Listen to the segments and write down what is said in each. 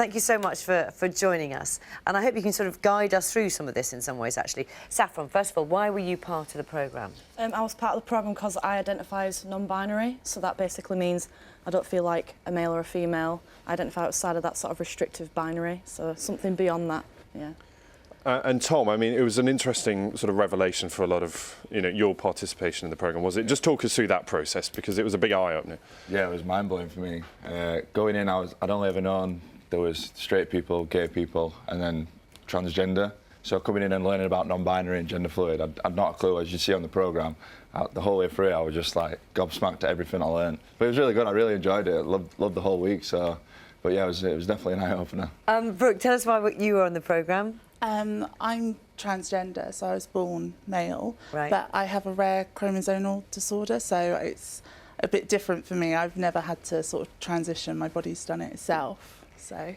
Thank you so much for joining us. And I hope you can sort of guide us through some of this in some ways, actually. Saffron, first of all, why were you part of the programme? I was part of the programme because I identify as non-binary, so that basically means I don't feel like a male or a female. I identify outside of that sort of restrictive binary, so something beyond that, yeah. And Tom, I mean, it was an interesting sort of revelation for a lot of, your participation in the programme, was it? Just talk us through that process, because it was a big eye-opener. Yeah, it was mind-blowing for me. Going in, I'd only ever known there was straight people, gay people, and then transgender. So coming in and learning about non-binary and gender fluid, I'd not a clue, as you see on the programme. The whole way through it, I was just like gobsmacked at everything I learned. But it was really good, I really enjoyed it, loved the whole week, so... But yeah, it was definitely an eye-opener. Brooke, tell us why you were on the programme. I'm transgender, so I was born male, right. But I have a rare chromosomal disorder, so it's a bit different for me. I've never had to sort of transition, my body's done it itself, so...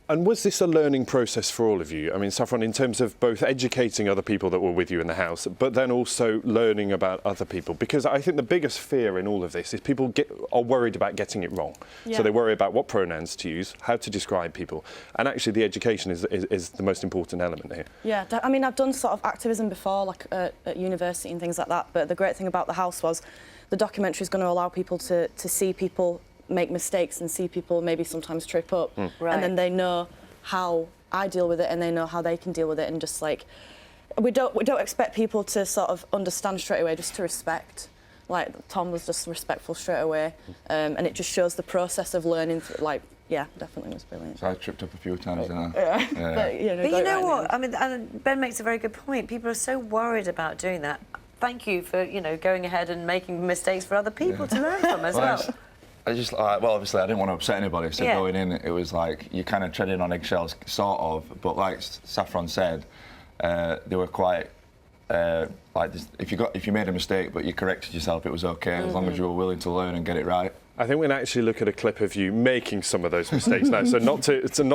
And was this a learning process for all of you? I mean, Saffron, in terms of both educating other people that were with you in the house, but then also learning about other people? Because I think the biggest fear in all of this is people are worried about getting it wrong. Yeah. So they worry about what pronouns to use, how to describe people. And actually the education is the most important element here. Yeah, I mean, I've done sort of activism before, like at university and things like that, but the great thing about the house was the documentary is going to allow people to see people make mistakes and see people maybe sometimes trip up, Right. and then they know how I deal with it and they know how they can deal with it, and just like we don't expect people to sort of understand straight away, just to respect. Like Tom was just respectful straight away, and it just shows the process of learning. Like, yeah, definitely was brilliant. So I tripped up a few times, didn't I? Yeah. Yeah. But you know what? I mean, and Ben makes a very good point. People are so worried about doing that. Thank you for going ahead and making mistakes for other people to learn from as well. I just, well, obviously I didn't want to upset anybody, so going in, it was like, you're kind of treading on eggshells, sort of, but like Saffron said, they were quite, like, if you made a mistake but you corrected yourself, it was okay, as long as you were willing to learn and get it right. I think we'll actually look at a clip of you making some of those mistakes now, so not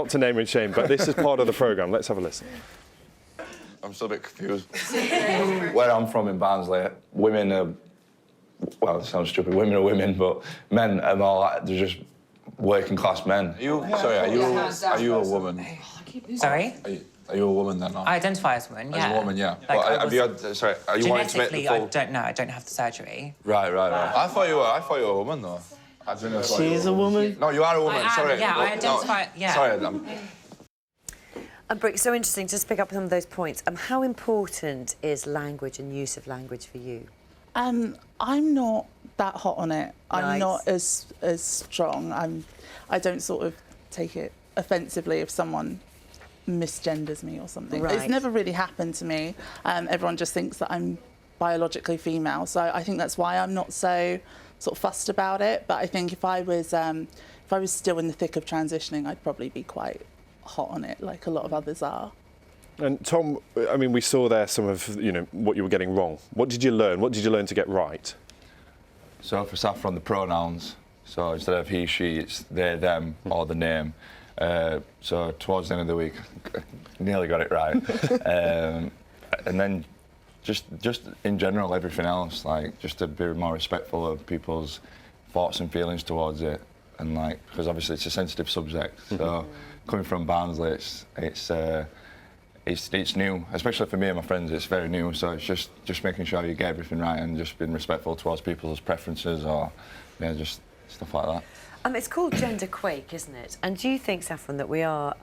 to name and shame, but this is part of the programme. Let's have a listen. I'm still a bit confused. Where I'm from in Barnsley, women are... Well, it sounds stupid. Women are women, but men are more like, they're just working class men. Are you a woman? Sorry? Are you a woman then? Or? I identify as a woman, yeah. As a woman, yeah. Like, well, have you had, sorry, are you wanting to make the full... I don't know, I don't have the surgery. Right. I thought you were a woman, though. She's a woman? No, you are a woman, sorry. Yeah, I identify, yeah. Sorry, Brooke, so interesting, just to pick up on some of those points. How important is language and use of language for you? I'm not that hot on it. Nice. I'm not as strong. I don't sort of take it offensively if someone misgenders me or something. Right. It's never really happened to me. Everyone just thinks that I'm biologically female, so I think that's why I'm not so sort of fussed about it. But I think if I was still in the thick of transitioning, I'd probably be quite hot on it, like a lot of others are. And Tom, I mean, we saw there some of, what you were getting wrong. What did you learn? What did you learn to get right? So for Saffron, the pronouns. So instead of he, she, it's they, them, or the name. So towards the end of the week, I nearly got it right. And then just in general, everything else, like just to be more respectful of people's thoughts and feelings towards it. And like, because obviously it's a sensitive subject. So coming from Barnsley, it's new, especially for me and my friends. It's very new, so it's just making sure you get everything right and just being respectful towards people's preferences, or just stuff like that. It's called GENDERQUAKE, isn't it? And do you think, Saffron, that we are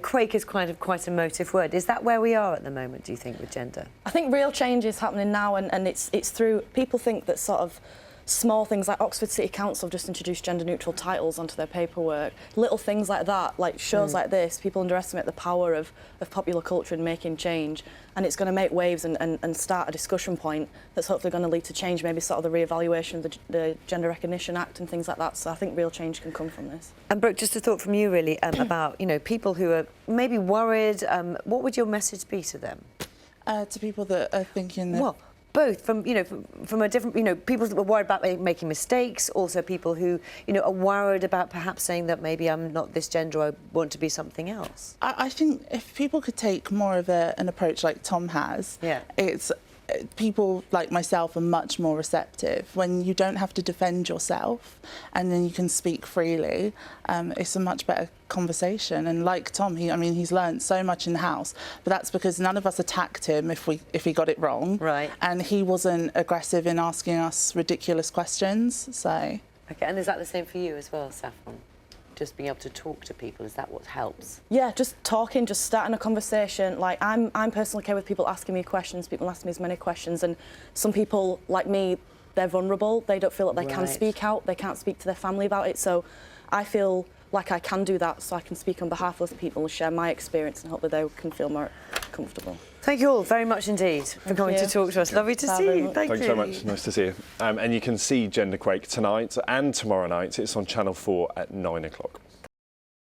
quake is quite a emotive word. Is that where we are at the moment, do you think, with gender? I think real change is happening now, and it's through... People think that sort of small things like Oxford City Council have just introduced gender-neutral titles onto their paperwork. Little things like that, like shows like this, people underestimate the power of popular culture in making change, and it's going to make waves and start a discussion point that's hopefully going to lead to change, maybe sort of the re-evaluation of the Gender Recognition Act and things like that. So I think real change can come from this. And Brooke, just a thought from you really about people who are maybe worried. What would your message be to them? To people that are thinking that... Well, both from from a different people that were worried about making mistakes, also people who are worried about perhaps saying that maybe I'm not this gender, I want to be something else. I think if people could take more of an approach like Tom has, yeah, it's people like myself are much more receptive. When you don't have to defend yourself and then you can speak freely, it's a much better conversation. And like Tom, he's learned so much in the house, but that's because none of us attacked him if he got it wrong. Right. And he wasn't aggressive in asking us ridiculous questions, so. Okay, and is that the same for you as well, Saffron? Just being able to talk to people, is that what helps? Yeah, just talking, just starting a conversation. Like, I'm personally okay with people asking me questions, people asking me as many questions, and some people, like me, they're vulnerable, they don't feel that they can speak out, they can't speak to their family about it, so I feel like I can do that, so I can speak on behalf of those people and share my experience and hope that they can feel more comfortable. Thank you all very much indeed for coming to talk to us. Lovely to see you. Thank you. Thanks so much. Nice to see you. And you can see GenderQuake tonight and tomorrow night. It's on Channel 4 at 9 o'clock.